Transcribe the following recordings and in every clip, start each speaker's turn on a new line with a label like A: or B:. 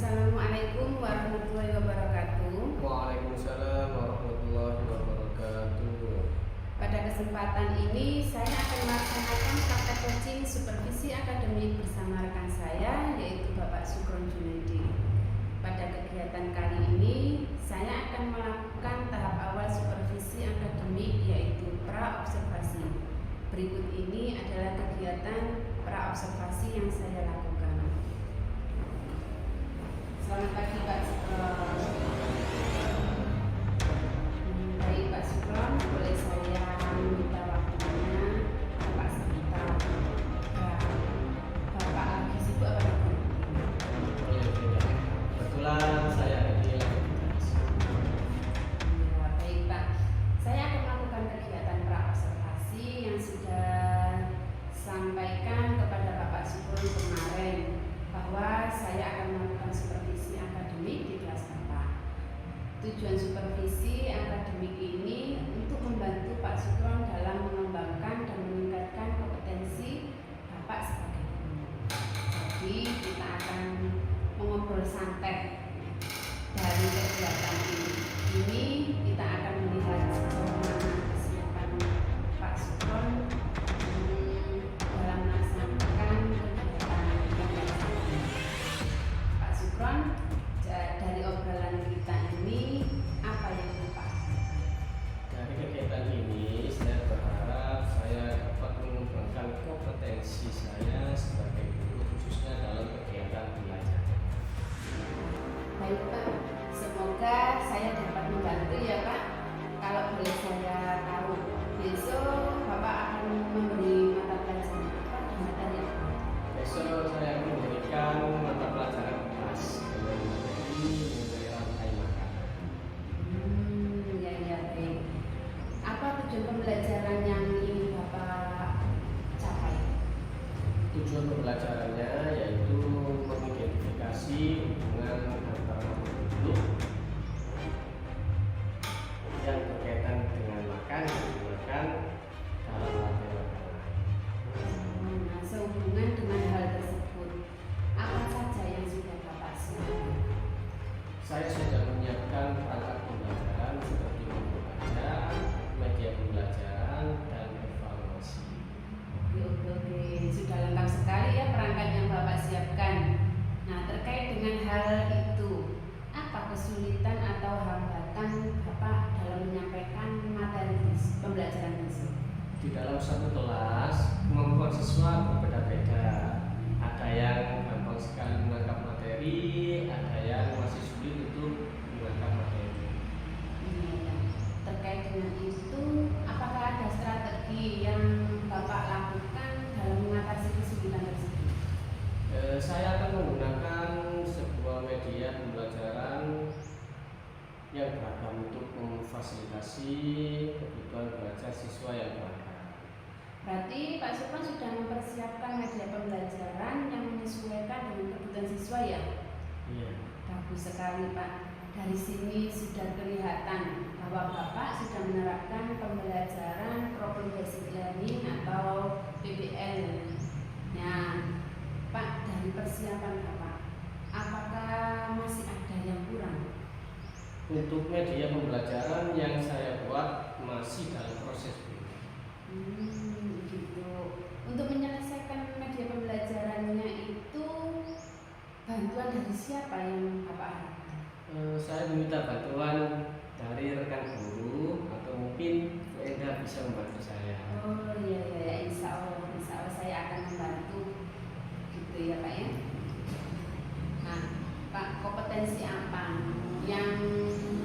A: Assalamualaikum warahmatullahi wabarakatuh.
B: Waalaikumsalam warahmatullahi wabarakatuh.
A: Pada kesempatan ini saya akan melaksanakan praktek coaching supervisi akademik bersama rekan saya yaitu Bapak Sukron Junaidi. Pada kegiatan kali ini saya akan melakukan tahap awal supervisi akademik yaitu pra-observasi. Berikut ini adalah kegiatan pra-observasi yang saya lakukan. Selamat pagi Pak Sukron. Baik Pak Sukron, boleh saya minta waktunya Bapak sebentar. Bapak lagi sibuk apa Bapak?
B: Kebetulan saya lagi
A: Ya, baik Pak. Saya akan melakukan kegiatan pra-observasi yang sudah sampaikan kepada Bapak Sukron kemarin bahwa saya akan melakukan supervisi akademik di kelas Bapak. Tujuan supervisi akademik ini untuk membantu Pak Sukron dalam mengembangkan dan meningkatkan kompetensi Bapak sebagai guru. Jadi kita akan mengobrol santai dari kegiatan ini. Ini kita akan melihat sejauh mana kesiapan Pak Sukron dalam melaksanakan kegiatan ini. Pak Sukron, dari obrolan kita ini apa yang Bapak harapkan?
B: dari kegiatan ini saya berharap saya dapat mengembangkan kompetensi saya sebagai guru khususnya dalam kegiatan belajar.
A: Baik Pak, semoga saya dapat membantu ya Pak. Kalau boleh saya tahu, besok Bapak akan memberi mata pelajaran apa dan materi apa?
B: Besok saya akan memberikan mata pelajaran kelas dengan materi mengenai rantai makanan.
A: Ya baik. Apa tujuan pembelajaran yang ingin Bapak capai?
B: Tujuan pembelajarannya yaitu mengidentifikasi hubungan antara penduduk yang berkaitan dengan makan dan dimakan dalam rantai makanan.
A: Nah, sehubungan dengan hal tersebut, apa saja yang sudah Bapak siapkan?
B: Saya sudah menyiapkan perangkat pembelajaran seperti buku baca, media pembelajaran, dan evaluasi.
A: Oke, sudah lengkap sekali ya perangkat yang Bapak siapkan. Nah, terkait dengan hal itu, apa kesulitan atau hambatan Bapak dalam menyampaikan materi pembelajaran tersebut?
B: Di dalam satu kelas, kemampuan siswa berbeda-beda. Ada yang gampang sekali menangkap materi, ada yang masih sulit untuk menangkap materi.
A: Ya. Terkait dengan itu, apakah ada strategi yang Bapak lakukan dalam mengatasi kesulitan tersebut?
B: Saya akan menggunakan sebuah media pembelajaran yang beragam untuk memfasilitasi kebutuhan belajar siswa yang beragam.
A: Berarti Pak Sukron sudah mempersiapkan media pembelajaran yang menyesuaikan dengan kebutuhan siswa ya?
B: Iya.
A: Bagus sekali Pak. Dari sini sudah kelihatan bahwa Bapak sudah menerapkan pembelajaran problem based learning atau PBL. Nah, Pak, dari persiapan Bapak, apakah masih ada yang kurang?
B: Untuk media pembelajaran yang saya buat masih dalam proses.
A: Gitu. Untuk menyelesaikan media pembelajarannya itu bantuan dari siapa yang Bapak harapkan?
B: Saya meminta bantuan dari rekan guru atau mungkin Bu Enda bisa membantu saya.
A: Oh iya, insya Allah saya akan membantu, gitu ya Pak ya. Nah, Pak, kompetensi apa yang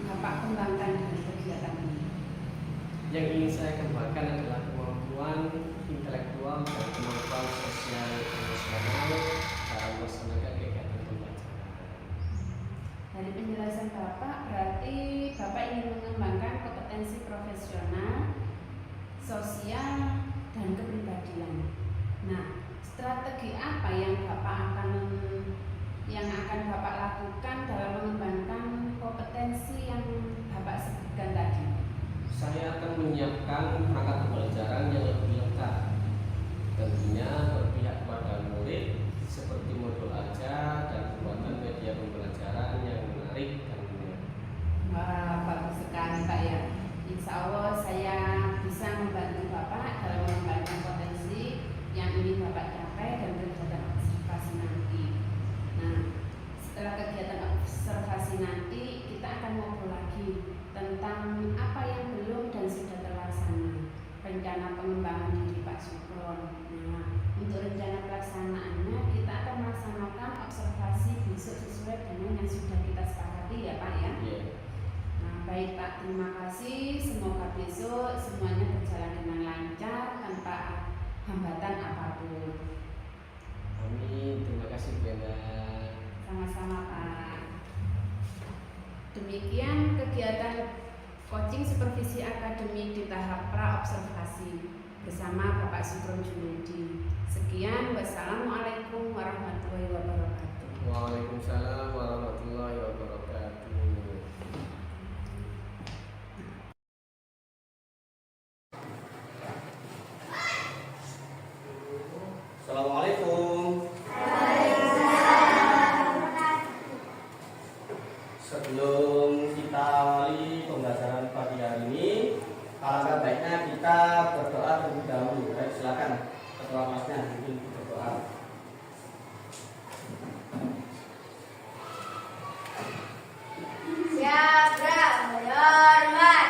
A: Bapak kembangkan dari kegiatan ini?
B: Yang ingin saya kembangkan adalah kemampuan intelektual dan kemampuan sosial emosional dalam melaksanakan kegiatan pembelajaran.
A: Dari penjelasan Bapak, berarti Bapak ingin mengembangkan kompetensi profesional, sosial, dan kepribadian. Nah, strategi apa yang akan Bapak lakukan dalam mengembangkan kompetensi yang Bapak sebutkan tadi?
B: Saya akan menyiapkan perangkat pembelajaran yang lebih lengkap, tentunya berpihak kepada murid seperti modul aja dan pembuatan media pembelajaran
A: coaching supervisi akademik di tahap pra-observasi bersama Bapak Sugeng Junedi. Sekian, wassalamualaikum warahmatullahi wabarakatuh.
B: Waalaikumsalam warahmatullahi wabarakatuh.
C: Assalamualaikum. Sebelum kita awali pembelajaran pagi hari ini, alangkah baiknya kita berdoa terlebih dahulu. Baik, silakan ketua kelasnya mungkin berdoa.
D: Siapa hormat.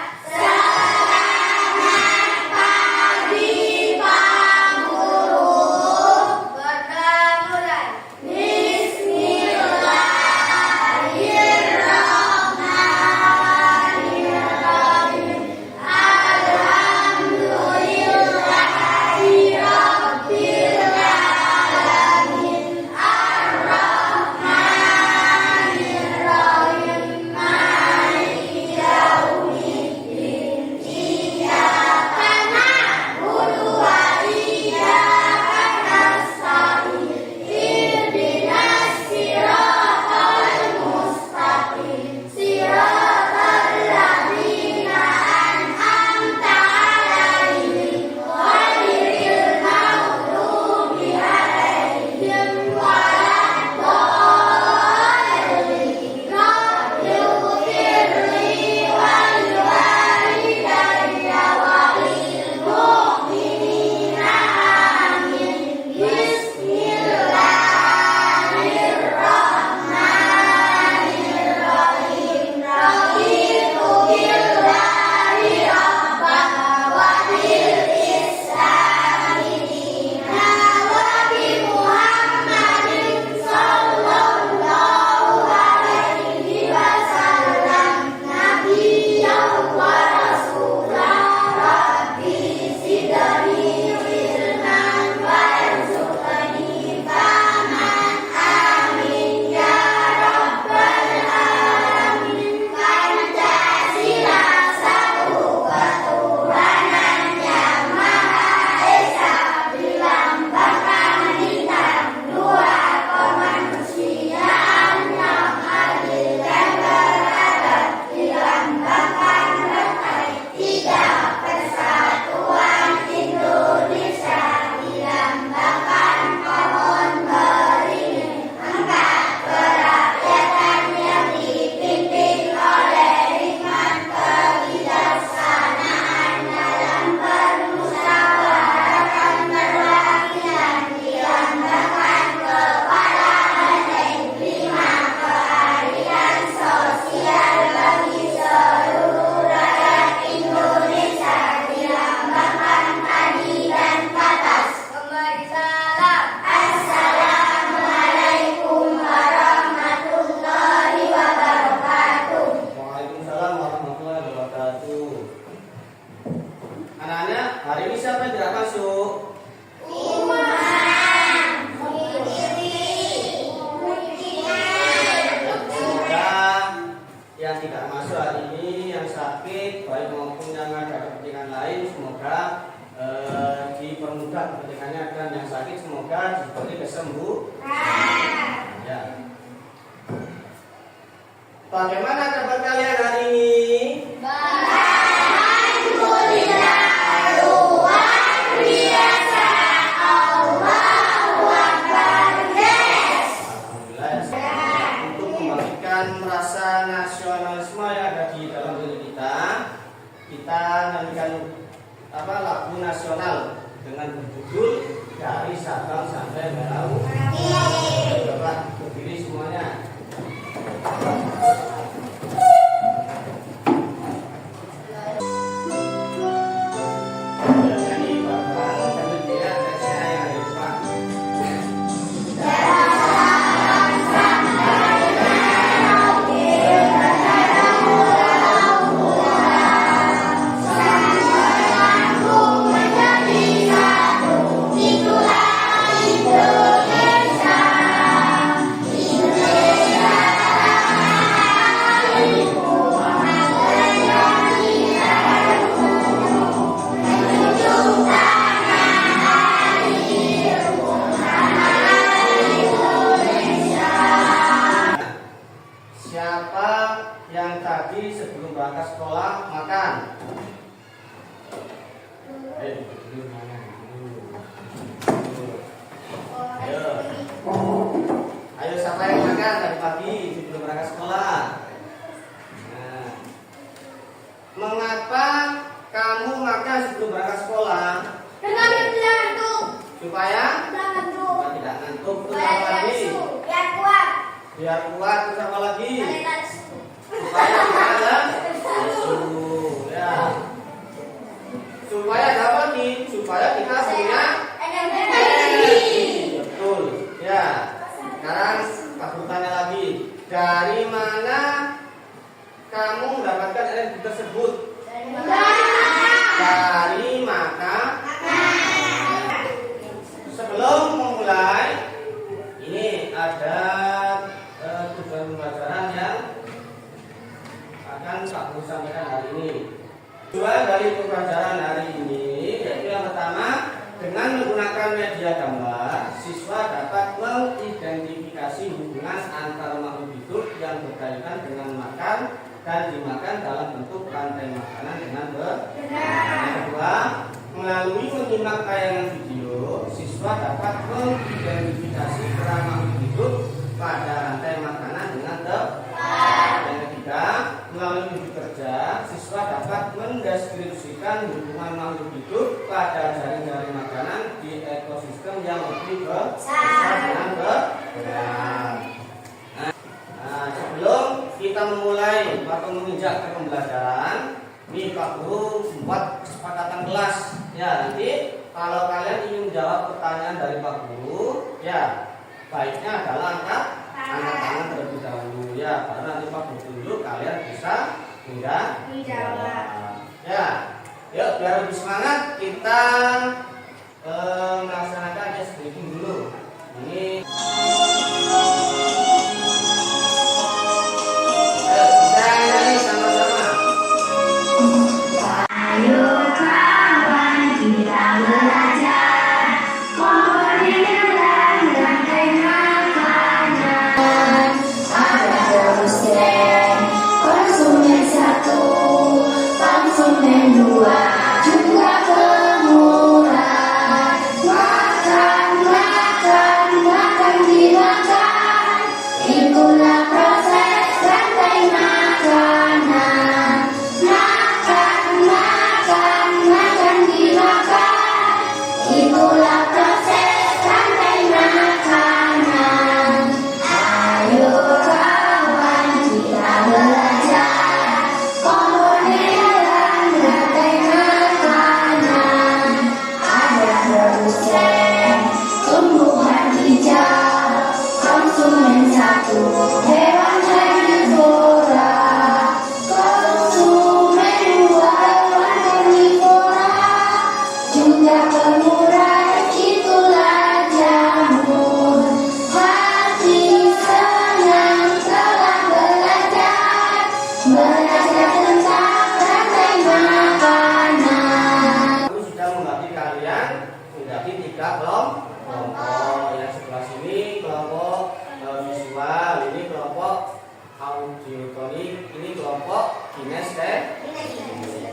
C: Bagaimana kabar kalian hari ini? Rasa nasionalisme yang ada di dalam diri kita nyanyikan lagu nasional dengan berjudul Dari Sabang Sampai Merauke. Coba berdiri semuanya.
D: Indonesia
C: siapa yang makan tadi pagi sebelum berangkat sekolah? Nah, mengapa kamu makan sebelum berangkat sekolah?
D: Karena tidak ngantuk.
C: Supaya
D: Tidak ngantuk.
C: tidak ngantuk. Terus
D: Biar
C: apa lagi?
D: biar kuat.
C: Biar kuat. Terus apa lagi?
D: Kalian susu.
C: Supaya tidak ada lesu. Ya. Supaya apa lagi? Supaya kita punya energi. Betul. Ya. Sekarang Pak Guru tanya lagi. Dari mana kamu mendapatkan energi tersebut? Dari makan. Sebelum memulai, ini ada tujuan pembelajaran yang akan Pak Guru sampaikan hari ini. Tujuan dari pembelajaran hari ini yaitu yang pertama, dengan menggunakan media gambar, siswa dapat mengidentifikasi hubungan antara makhluk hidup yang berkaitan dengan makan dan dimakan dalam bentuk rantai makanan dengan benar. Yang kedua, melalui menyimak tayangan video, siswa dapat mengidentifikasi peran makhluk hidup pada rantai makanan dengan tepat. Yang ketiga, melalui bukti kerja, siswa dapat mendeskripsikan hubungan makhluk hidup pada jaring-jaring makanan di ekosistem yang lebih besar dengan benar. Nah, sebelum kita memulai atau menginjak ke pembelajaran, ini Pak Guru buat kesepakatan kelas. Ya, nanti kalau kalian ingin menjawab pertanyaan dari Pak Guru, ya baiknya adalah angkat tangan terlebih dahulu. Ya, karena nanti Pak Guru tunjuk kalian bisa menjawab. Ya, yuk biar lebih semangat kita melaksanakan tes briefing dulu. Ini.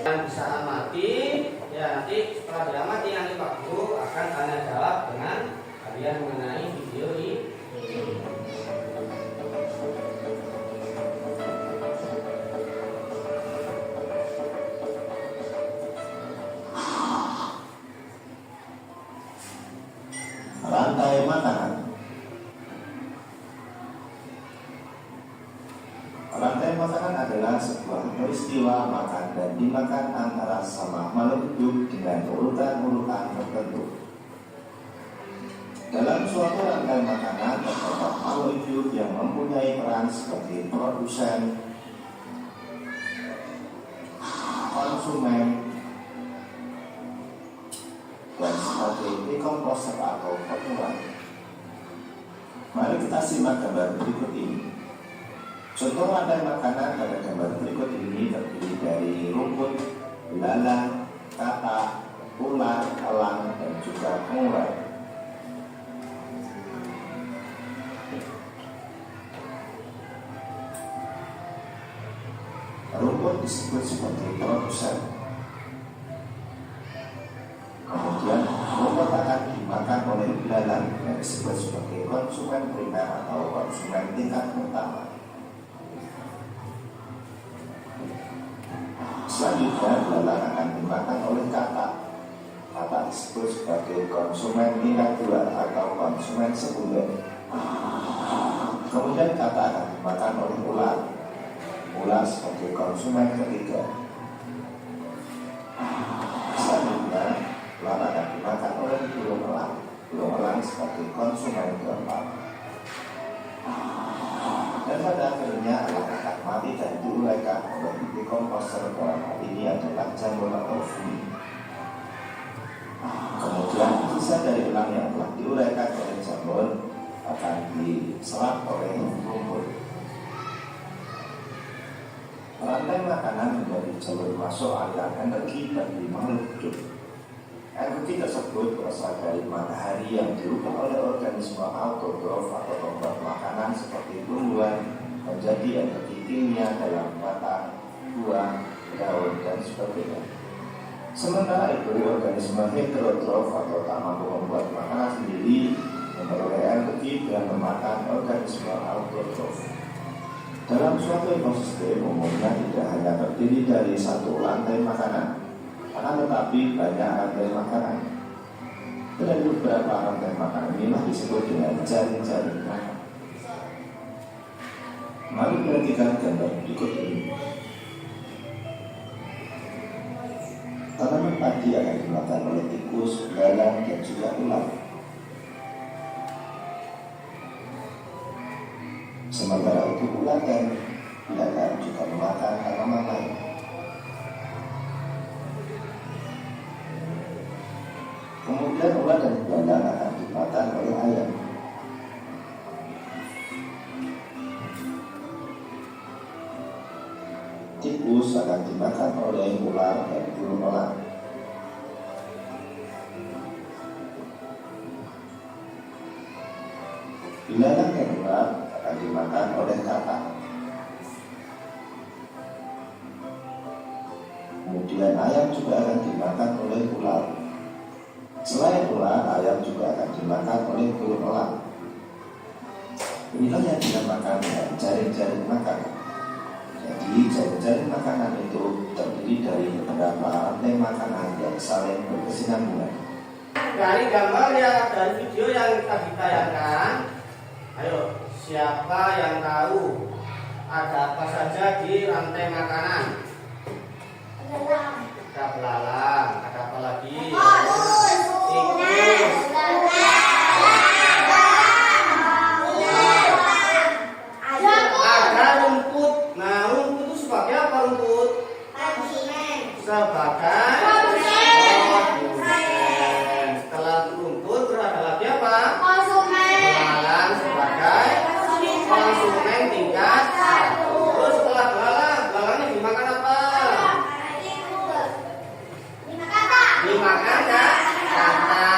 C: Yang bisa amati, ya nanti setelah diamati nanti Pak Guru akan tanya jawab dengan kalian mengenai video ini.
E: Rantai makanan. Rantai makanan adalah sebuah peristiwa makan dan dimakan antara sama makhluk hidup dengan urutan-urutan tertentu. Dalam suatu rantai makanan terdapat makhluk hidup yang mempunyai peran seperti produsen, konsumen, dan sebagai dekomposer atau pengurang. Mari kita simak gambar berikut ini. Contoh rantai makanan pada gambar berikut ini terdiri dari rumput, belalang, katak, ular, elang, dan juga pengurai. Rumput disebut sebagai produsen. Kemudian rumput akan dimakan oleh ilalang yang disebut sebagai konsumen primer atau konsumen tingkat pertama. Selanjutnya, ilalang akan dimakan oleh katak. Katak disebut sebagai konsumen tingkat 2 atau konsumen sekunder. Kemudian katak akan dimakan oleh ular. Ular sebagai konsumen ketiga. Selanjutnya, ular akan dimakan oleh burung elang. Burung elang sebagai konsumen keempat. Dan pada akhirnya elang akan mati dan diuraikan oleh dekomposer, dalam hal ini adalah jamur atau funi. Kemudian sisa dari elang yang telah diuraikan oleh jamur akan diserap oleh rumput. Rantai makanan menjadi jalur masuk aliran energi bagi makhluk hidup. Energi tersebut berasal dari matahari yang dirubah oleh organisme autotrof atau pembuat makanan seperti tumbuhan menjadi energi kimia dalam batang, buah, daun, dan sebagainya. Sementara itu, organisme heterotrof atau tak mampu membuat makanan sendiri memperoleh energi dengan memakan organisme autotrof. Dalam suatu ekosistem umumnya tidak hanya terdiri dari satu rantai makanan, akan tetapi banyak rantai makanan. Dan beberapa rantai makanan inilah disebut dengan jaring-jaring makan. Mari perhatikan gambar berikut ini. Tanaman padi akan dimakan oleh tikus, belalang, dan juga ular. Sementara itu ular dan belalang juga memakan tanaman lain. Kemudian ular dan belalang akan dimakan oleh ayam. Tikus akan dimakan oleh ular dan burung elang. Belalang dan ular akan dimakan oleh katak. Kemudian ayam juga akan dimakan oleh ular. Selain ular, ayam juga akan dimakan oleh burung elang. Inilah yang dinamakan dengan jaring-jaring makanan. Jadi jaring-jaring makanan itu terdiri dari beberapa rantai makanan yang saling berkesinambungan.
C: Dari gambar yang dari video yang tadi tayangkan, ayo siapa yang tahu ada apa saja di rantai makanan? Ada belalang, ada apa lagi? Tikus. Ada rumput. Nah, rumput itu sebagai apa rumput? Sebagai konsumen. Setelah rumput terus ada lagi apa? Belalang sebagai konsumen tingkat 1. Terus setelah belalangnya dimakan apa? Dimakan kan?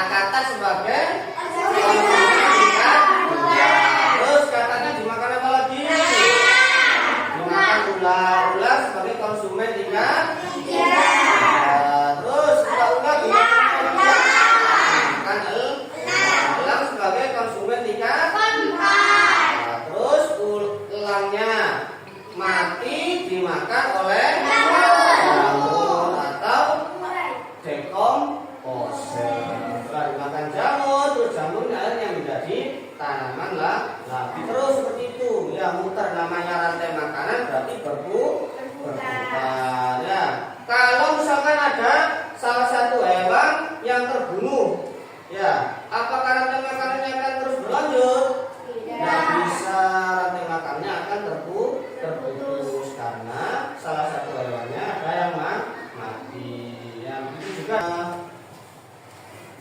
C: Kata sebagai konsumen tingkat 2. Terus katanya dimakan apa lagi? Dimakan ular sebagai konsumen tingkat 3. Terus setelah ular dimakan elang sebagai konsumen tingkat 4. Terus elangnya mati dimakan oleh jamur atau dekomposer. Setelah dimakan jamur, terus jamurnya akhirnya menjadi tanaman lagi. Terus seperti itu, ya muter, namanya rantai makanan berarti berputar. Ya, kalau misalkan ada salah satu hewan yang terbunuh, ya, apakah rantai makanannya akan terus berlanjut? Tidak bisa, rantai makanannya akan terputus karena salah satu hewannya ada yang mati. Yang itu juga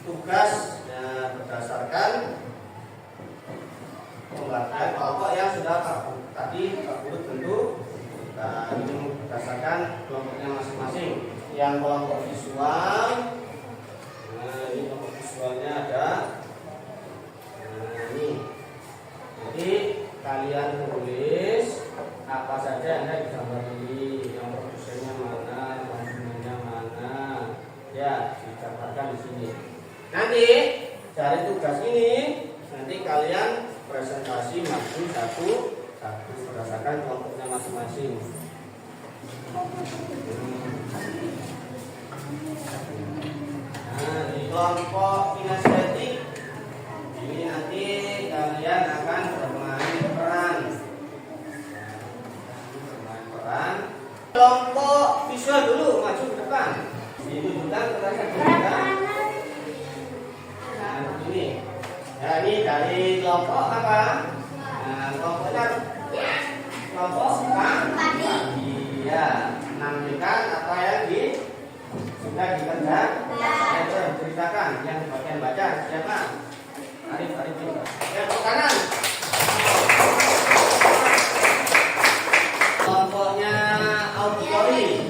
C: tugasnya berdasarkan pembagian kelompok yang sudah tadi Pak Guru tentu ini berdasarkan kelompoknya masing-masing. Yang kelompok visual, nah ini kelompok visualnya ada. Nah ini, jadi kalian tulis apa saja yang ada di gambar ini, yang produsennya mana, konsumennya mana, ya digambarkan di sini. Nanti dari tugas ini nanti kalian presentasi maju satu berdasarkan kelompoknya masing-masing. Nah, di kelompok kinestetik ini nanti kalian akan bermain peran. Kelompok visual dulu, maju ke depan. Ditunjukkan kepada kita. Nah, ini. Nah, ini dari kelompok apa? Nah, kelompoknya kelompok padi. Ya, menampilkan apa yang sudah dikerjakan. Ya, ceritakan yang bagian baca siapa? Arif juga. Kelompok kanan. Kelompoknya auditori.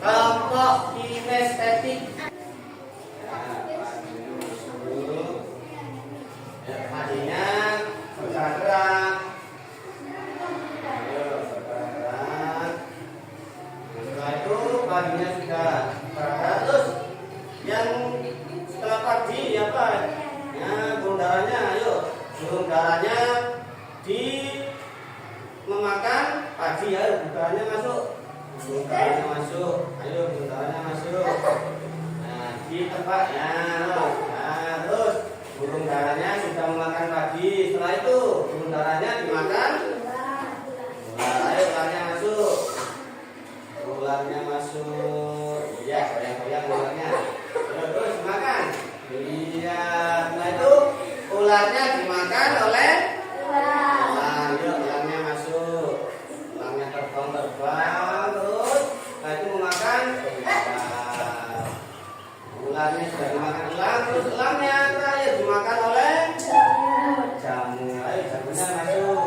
C: Kelompok kinestetik. Padinya bergerak-gerak. Setelah itu padinya sudah bergerak, terus yang setelah padi apa? Ya, burung darahnya, ayo burung darahnya di memakan padi, ayo burung darahnya masuk. Burung darahnya masuk, ayo burung darahnya masuk. Nah, di tempat ya, terus burung darahnya sudah memakan padi. Setelah itu burung darahnya dimakan. Ayo ularnya masuk. Ularnya masuk. Iya, goyang-goyang ularnya. Terus makan. Iya, setelah itu ularnya dimakan oleh ular. Ayo ularnya masuk. Ularnya terbang terus. Setelah itu memakan ular. Ularnya sudah dimakan elang, terus elangnya terakhir dimakan oleh jamur. Ayo jamurnya masuk.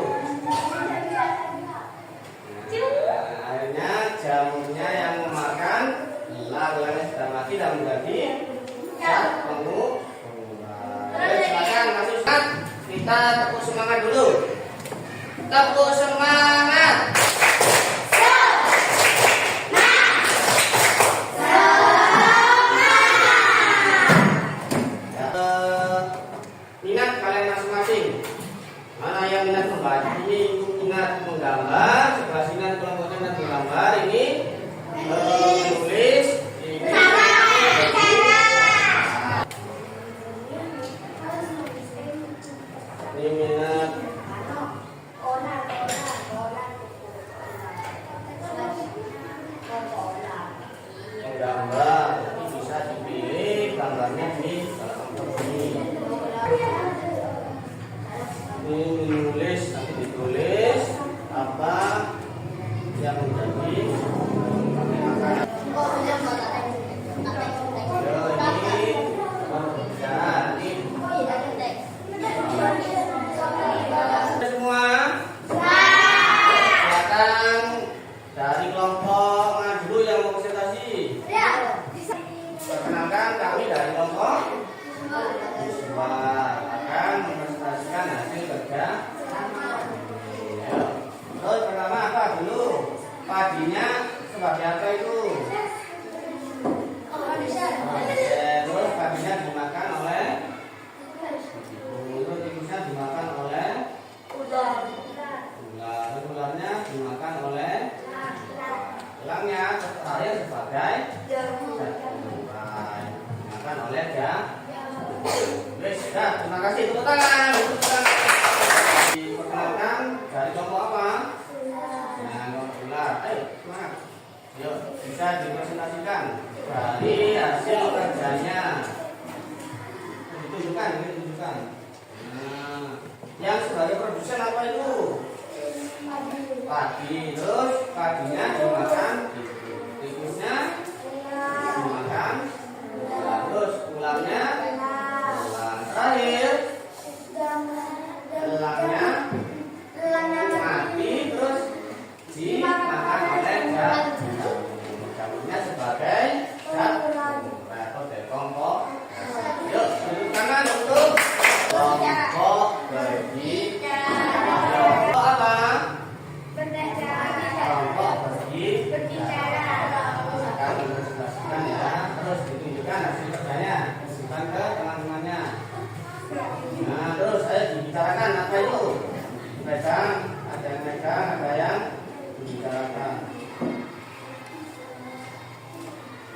C: Nah, akhirnya jamurnya yang memakan elang, elangnya sudah mati dan menjadi zat penguat. Ayo silakan masuk Ustaz. Kita tepuk semangat dulu. Tepuk semangat. Minat kalian masing-masing. Mana yang minat membaca, ini minat menggambar, sebelah sini ada kelompoknya minat menggambar, ini menulis, ini minat menggambar. Ini bisa dipilih gambarnya di dalam kelompok ini. Ini menulis, nanti ditulis apa yang menjadi makanan. Semua silakan dari kelompok mana dulu yang mau presentasi. Perkenalkan kami dari kelompok semua akan mempresentasikan hasil kerja. Terus pertama apa dulu? Padinya sebagai apa itu? Terus padinya dimakan oleh tikusnya dimakan oleh ular. Ularnya dimakan oleh elangnya terakhir sebagai dimakan oleh terima kasih, tepuk tangan. Diperkenalkan dari kelompok apa? Nah, kelompok ular. Ayo, semangat. Yuk, bisa dipresentasikan dari hasil kerjanya. apa itu? Padi. Terus padinya dimakan tikus. Tikusnya dimakan ular. Terus ularnya elang. Terakhir elangnya mati terus dimakan oleh jamu. Jamunya sebagai atau kelompok. Yuk, duduk tangan untuk kelompok bagi. Kelompok apa? Kelompok bagi. Akan dipresentasikan ya. Terus ditunjukkan hasil kerjanya. Ditunjukkan ke teman-temannya. Nah, terus ayo dibicarakan apa itu? Pegang, ada yang pegang, ada yang dibicarakan.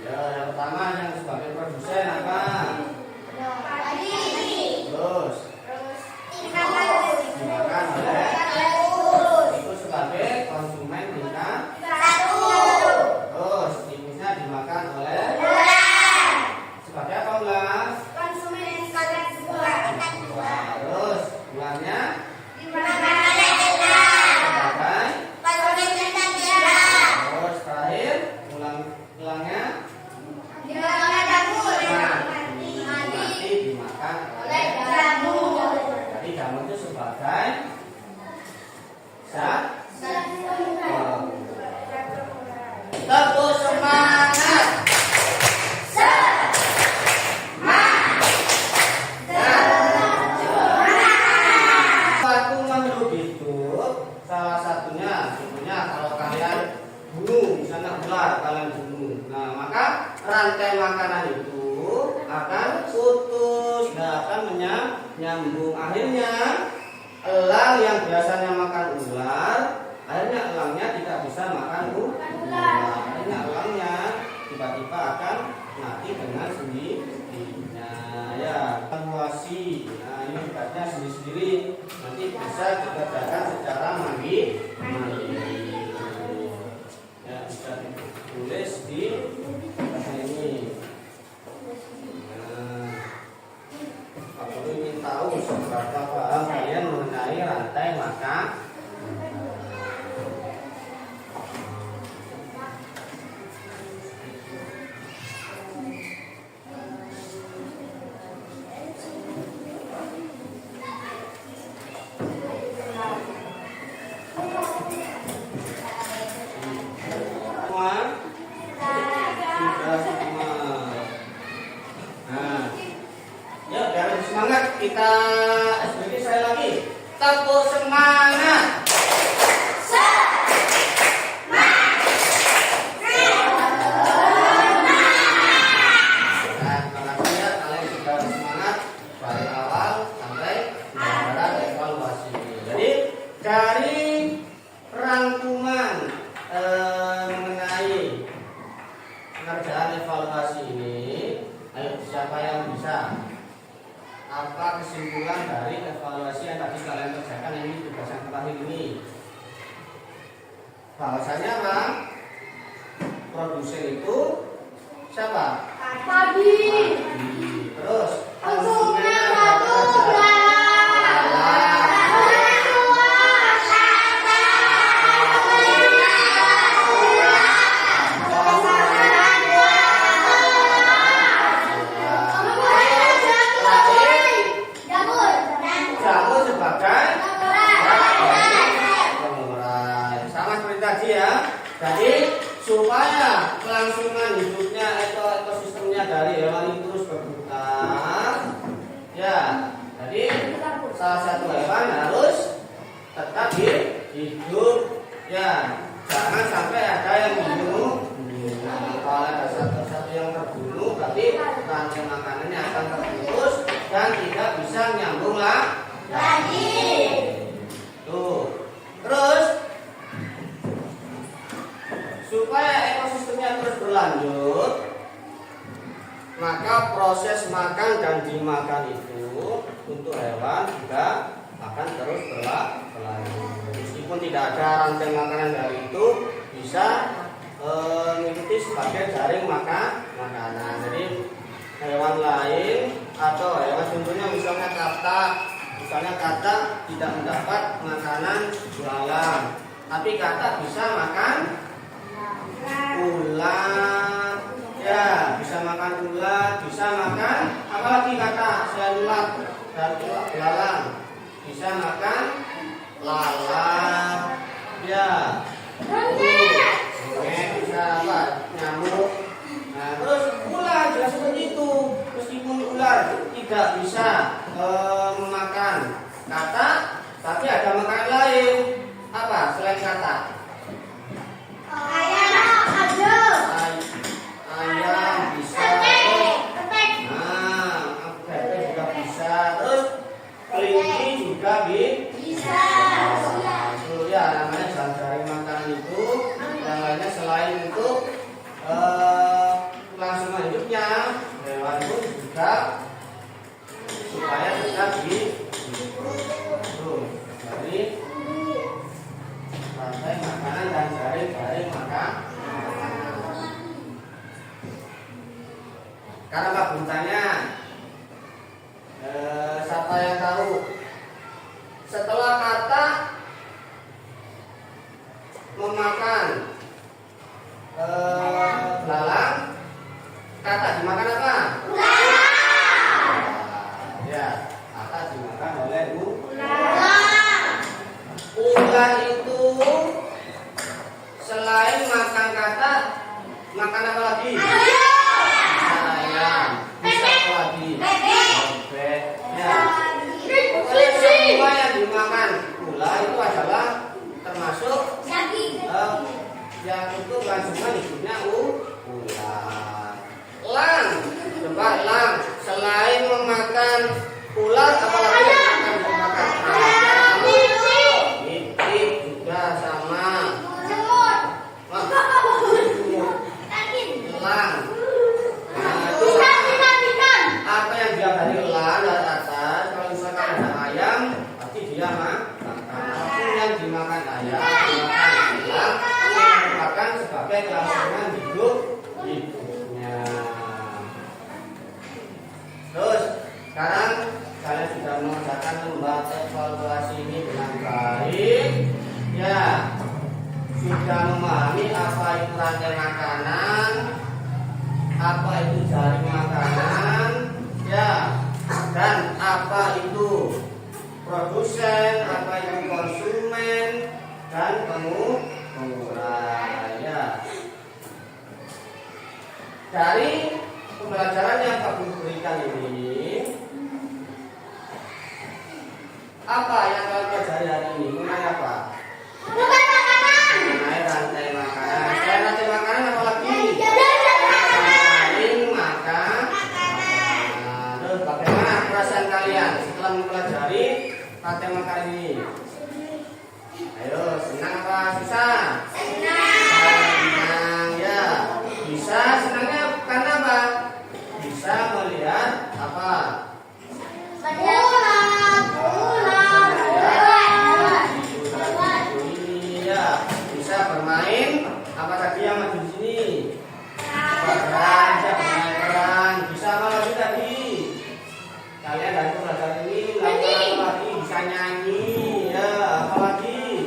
C: Ya, yang pertama yang sebagai produsen apa? Terus dimakan oleh tikus sebagai konsumen tingkat. Terus tikusnya dimakan oleh sebagai apa ular? Terus ularnya sebagai. Terus terakhir ulangnya mati dimakan oleh jamu. Jadi jamu itu sebagai zat. Tepuk semangat. Waktu makhluk itu salah satunya sebetulnya kalau kalian bunuh misalnya ular kalian bunuh, nah maka rantai makanan itu akan putus, nggak akan menyambung. Akhirnya elang yang biasanya makan ular, akhirnya elangnya tidak bisa makan ular. Akhirnya elangnya tiba-tiba akan mati dengan sendirinya. Ya, evaluasi. Nah, ini hebatnya sendiri-sendiri. Nanti bisa dikerjakan secara mandiri. Ya, bisa ditulis di ini. Nah, aku ingin tahu seberapa paham kalian mengenai rantai makan. Semangat kita SBK saya lagi. Tepuk semangat. Nah, terima kasih ya kalian sudah semangat dari awal sampai pembelajaran evaluasi. Jadi dari rangkuman mengenai pengerjaan evaluasi ini, ayo siapa yang bisa? Apa kesimpulan dari evaluasi yang tadi kalian kerjakan ini, tugas yang terakhir ini? Bahwasanya apa? Produsen itu siapa?
D: Padi.
C: Terus
D: Konsumennya
C: jamu sebagai pengurai. Sama seperti tadi ya. Jadi supaya kelangsungan hidupnya atau ekosistemnya dari hewan itu terus berputar, ya. Jadi salah satu hewan harus tetap hidup, ya. Jangan sampai ada yang dibunuh. Kalau ada satu yang terbunuh, berarti rantai makanannya akan terputus dan tidak bisa nyambung lagi. Tuh. Terus supaya ekosistemnya terus berlanjut, maka proses makan dan dimakan itu untuk hewan juga akan terus berlanjut. Meskipun tidak ada rantai makanan dari itu, bisa mengikuti sebagai jaring makanan. Jadi hewan lain atau hewan contohnya misalnya katak, Misalnya kata tidak mendapat makanan belalang, tapi kata bisa makan ulat. Ya, bisa makan ulat, bisa makan apalagi kata selain ulat dan belalang, bisa makan lalat. Ya, bisa apa? Nyamuk. Nah, terus ular juga seperti itu. Meskipun ular tidak bisa memakan kata, tapi ada makanan lain. Apa selain kata? Ayam bisa. Nah, bebek juga bisa. Terus kelinci juga bisa. Itu ya namanya jaring makanan itu. Yang lainnya selain untuk kelangsungan hidupnya, hewan itu juga supaya tetap hidup dari rantai makanan dan jaring makanan. Karena Pak bertanya, siapa yang tahu setelah kata memakan belalang, kata dimakan apa? Ya, kata dimakan oleh ular. Ular itu selain makan kata, makan apa lagi? Ayam. Bisa apa lagi? Bebek. Ya. Pokoknya semua yang dimakan ular itu adalah termasuk yang itu kelangsungan hidupnya ular. Elang, coba elang selain memakan ular apalagi yang akan dimakan? Itik juga sama. Elang. Nah, itu apa yang dia dari elang dari atas? Kalau misalkan ada ayam, pasti dia makan. Apapun yang dimakan ayam, dimakan elang, merupakan sebagai kelangsungan hidupnya. Terus sekarang kalian sudah mengerjakan membaca evaluasi ini dengan baik, ya, sudah memahami apa itu rantai makanan, apa itu jaring makanan, ya, dan apa itu produsen, apa itu konsumen, dan pengurah, ya. Dari pembelajaran yang Pak Guru berikan ini, apa yang kalian pelajari hari ini? Mengenai apa? Mengenai rantai makanan. Selain rantai makanan apa lagi? Saling makan. Nah, terus bagaimana perasaan kalian setelah mempelajari rantai makanan ini? Ayo, senang apa susah? Senang, ya. Bisa senangnya karena apa? Bisa melihat apa? Bisa bermain apa tadi yang maju di sini? Peran, bisa apa lagi tadi? Kalian dari pelajaran ini apa lagi? Bisa nyanyi, ya, apa lagi?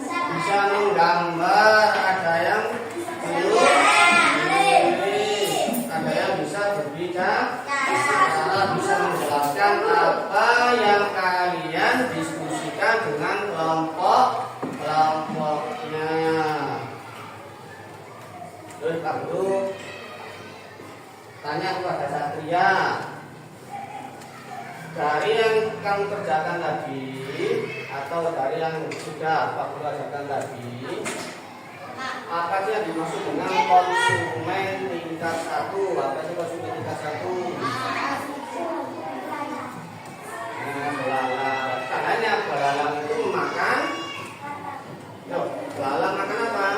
C: Bisa menggambar, ada yang ada yang bisa berbicara, bisa menjelaskan apa yang kalian diskusikan dengan kelompoknya. Terus Pak Guru tanya kepada Satria, dari yang kamu kerjakan tadi atau dari yang sudah Pak Guru kerjakan tadi, apa sih yang dimaksud dengan konsumen tingkat 1? Apa sih konsumen tingkat 1? Belalang. Katanya belalang itu makan. Belalang makan apa?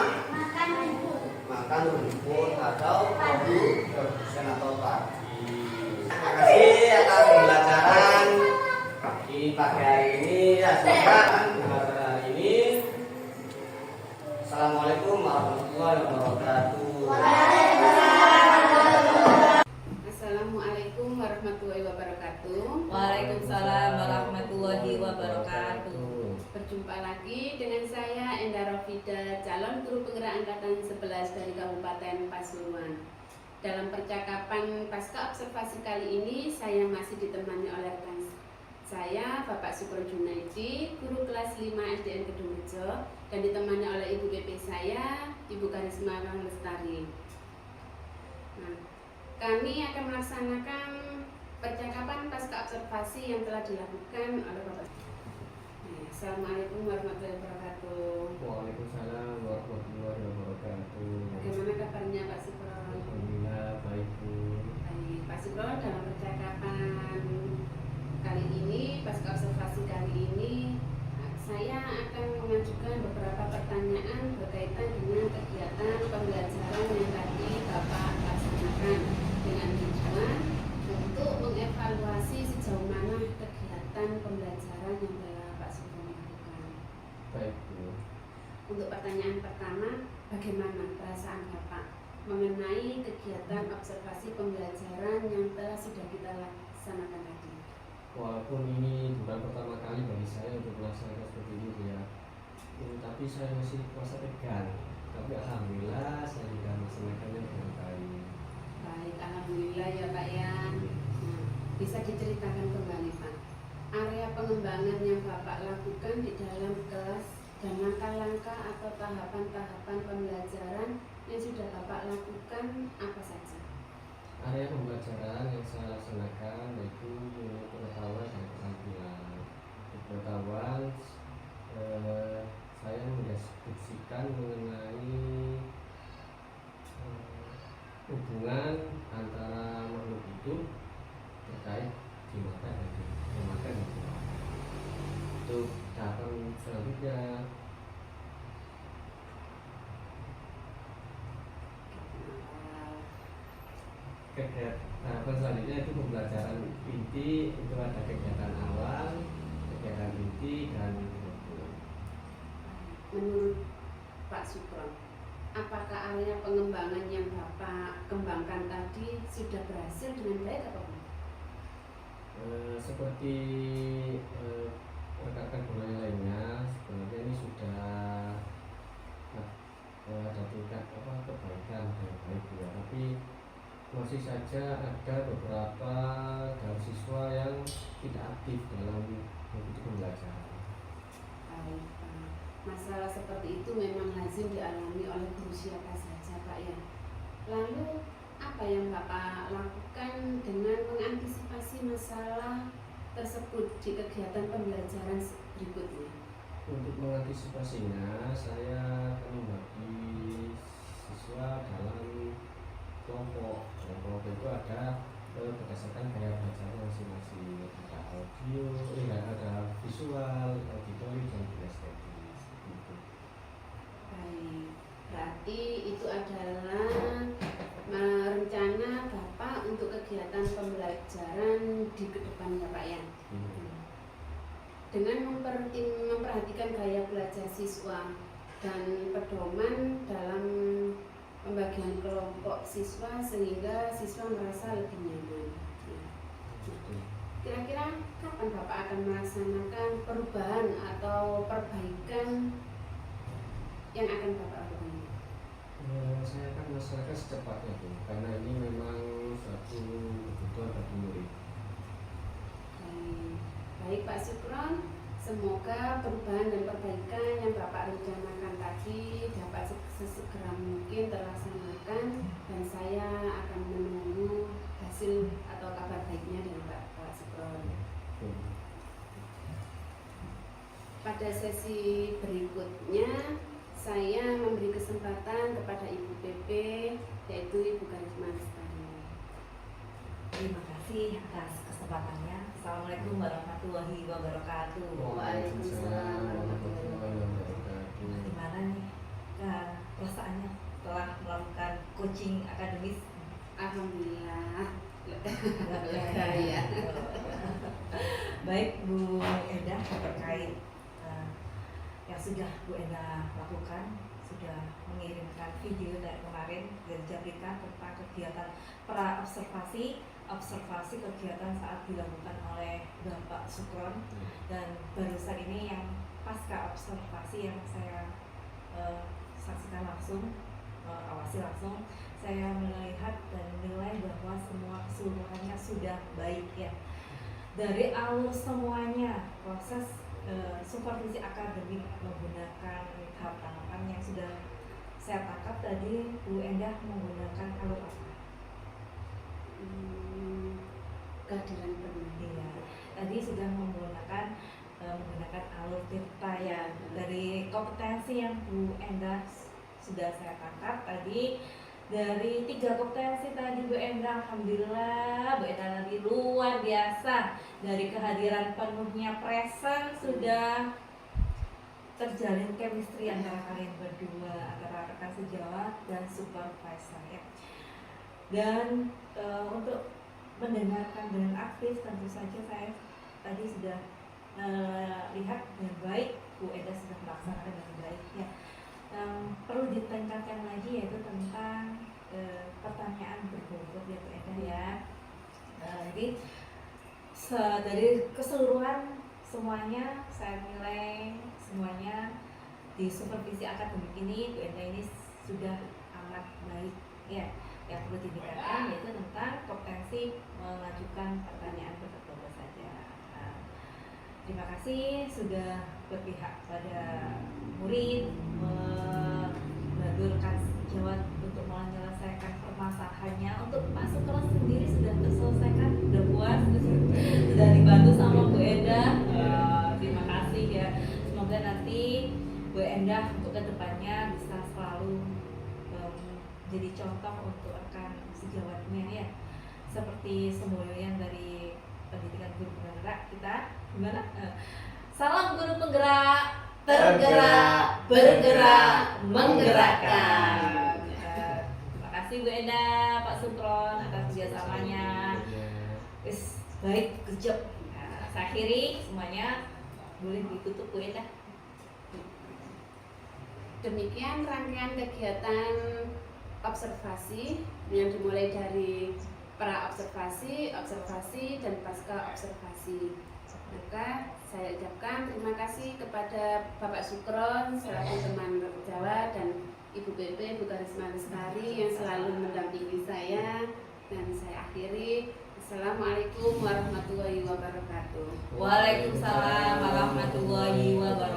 C: Makan rumput atau produsen atau padi. Terima kasih atas pembelajaran di pagi hari ini. Ya, semoga pembelajaran hari ini. Assalamualaikum warahmatullahi wabarakatuh.
A: Assalamualaikum warahmatullahi wabarakatuh.
F: Waalaikumsalam warahmatullahi wabarakatuh.
A: Berjumpa lagi dengan saya Enda Rofida, calon guru penggerak angkatan 11 dari Kabupaten Pasuruan. Dalam percakapan pasca observasi kali ini, saya masih ditemani oleh rekan saya, Bapak Sukron Junaidi, guru kelas 5 SDN Kedungrejo, dan ditemani oleh Ibu PP saya, Ibu Karisma Lestari. Nah, kami akan melaksanakan percakapan pasca observasi yang telah dilakukan oleh Bapak. Assalamualaikum warahmatullahi wabarakatuh.
B: Waalaikumsalam warahmatullahi wabarakatuh.
A: Bagaimana kabarnya Pak Sukron?
B: Alhamdulillah baik Bu.
A: Baik, Pak Sukron, dalam percakapan kali ini, pasca observasi kali ini, saya akan mengajukan beberapa pertanyaan berkaitan dengan kegiatan pembelajaran yang tadi Bapak laksanakan dengan tujuan untuk mengevaluasi sejauh mana kegiatan pembelajaran yang telah Pak Sukron lakukan.
B: Baik Bu.
A: Untuk pertanyaan pertama, bagaimana perasaan Bapak mengenai kegiatan observasi pembelajaran yang telah sudah kita laksanakan tadi?
B: Walaupun ini bukan pertama kali bagi saya untuk melaksanakan seperti ini Bu ya, tapi saya masih merasa tegang. Tapi alhamdulillah saya juga melaksanakannya dengan baik.
A: Baik, alhamdulillah ya Pak ya. Nah, bisa diceritakan kembali Pak, area pengembangan yang Bapak lakukan di dalam kelas dan langkah-langkah atau tahapan-tahapan pembelajaran yang sudah Bapak lakukan apa saja?
B: Area pembelajaran yang saya laksanakan yaitu pengetahuan dan keterampilan. Di pengetahuan saya mendiskusikan mengenai hubungan antara makhluk hidup terkait primata dan primata. Untuk tahapan selanjutnya tahapan selanjutnya itu pembelajaran inti. Itu ada kegiatan awal, kegiatan inti, dan
A: Menurut Pak Sukron, apakah area pengembangan yang Bapak kembangkan tadi sudah berhasil dengan baik atau belum?
B: Seperti rekan-rekan guru lainnya, sebenarnya ini sudah ada tingkat kebaikan yang baik ya, tapi masih saja ada beberapa dari siswa yang tidak aktif dalam mengikuti pembelajaran.
A: Baik Pak, masalah seperti itu memang lazim dialami oleh guru siapa saja Pak ya. Lalu apa yang Bapak lakukan dengan mengantisipasi masalah tersebut di kegiatan pembelajaran berikutnya?
B: Untuk mengantisipasinya, saya akan membagi siswa dalam kelompok. Dalam kelompok itu ada berdasarkan gaya belajar masing-masing. Ada audio, ada visual, auditori, dan kinestetik. Seperti itu.
A: Baik, berarti itu adalah rencana Bapak untuk kegiatan pembelajaran di kedepan ya Pak ya. Dengan memperhatikan gaya belajar siswa dan pedoman dalam pembagian kelompok siswa sehingga siswa merasa lebih nyaman. Kira-kira kapan Bapak akan melaksanakan perubahan atau perbaikan yang akan Bapak lakukan?
B: Saya akan melaksanakan secepatnya Bu, karena ini memang suatu kebutuhan bagi murid.
A: Baik Pak Sukron, semoga perubahan dan perbaikan yang Bapak rencanakan tadi dapat sesegera mungkin terlaksanakan, dan saya akan menunggu hasil atau kabar baiknya dari Pak Sukron. Pada sesi berikutnya, saya memberi kesempatan kepada Ibu PP, yaitu Ibu Karisma Lestari.
F: Terima kasih atas kesempatannya. Assalamualaikum warahmatullahi wabarakatuh.
A: Waalaikumsalam warahmatullahi
B: wabarakatuh.
F: Gimana nih perasaannya setelah melakukan coaching akademis?
A: Alhamdulillah.
F: Lega ya. Baik Bu Enda, terkait yang sudah Bu Enda lakukan, sudah mengirimkan video dari kemarin dari Jabrika tentang kegiatan pra observasi observasi kegiatan saat dilakukan oleh Bapak Sukron, dan barusan ini yang pasca observasi yang saya saksikan langsung, awasi langsung, saya melihat dan menilai bahwa semua keseluruhannya sudah baik ya. Dari alur semuanya, proses supervisi akademik menggunakan tahap tanggapan yang sudah saya tangkap tadi, Bu Endah menggunakan alur apa?
A: Kehadiran penuh.
F: Iya, tadi sudah menggunakan alur Tirta ya. Dari kompetensi yang Bu Endah sudah saya tangkap tadi, dari 3 kompetensi tadi Bu Endah, alhamdulillah Bu Endah tadi luar biasa. Dari kehadiran penuhnya present, sudah terjalin chemistry antara kalian berdua, antara rekan sejawat dan supervisor ya. Dan untuk mendengarkan dengan aktif, tentu saja saya tadi sudah lihat dengan baik Bu Endah sudah melaksanakan dengan baik ya. Perlu ditingkatkan lagi yaitu tentang pertanyaan berbobot ya Bu Endah ya. Jadi dari keseluruhan semuanya saya nilai semuanya di supervisi akademik ini Bu Endah ini sudah amat baik ya. Yang perlu ditingkatkan yaitu tentang kompetensi mengajukan pertanyaan berbobot saja. Terima kasih sudah berpihak pada murid, mengadurkan sejawat untuk menyelesaikan permasalahannya. Untuk Pak Sukron sendiri sudah terselesaikan, sudah puas, sudah dibantu sama Bu Endah. Terima kasih ya. Semoga nanti Bu Endah untuk kedepannya bisa selalu jadi contoh untuk rekan sejawatnya ya. Seperti semboyan dari pendidikan guru penggerak kita gimana? Salam guru penggerak, tergerak, bergerak, menggerakkan. Terima kasih Bu Endah, Pak Sukron atas kerjasamanya. Baik, good job. Saya akhiri semuanya, boleh ditutup Bu Endah.
A: Demikian rangkaian kegiatan observasi yang dimulai dari pra observasi, observasi dan pasca observasi. Maka saya ucapkan terima kasih kepada Bapak Sukron selaku teman sejawat dan Ibu PP, Bu Karisma Lestari yang selalu mendampingi saya, dan saya akhiri. Assalamualaikum warahmatullahi wabarakatuh.
F: Waalaikumsalam warahmatullahi wabarakatuh.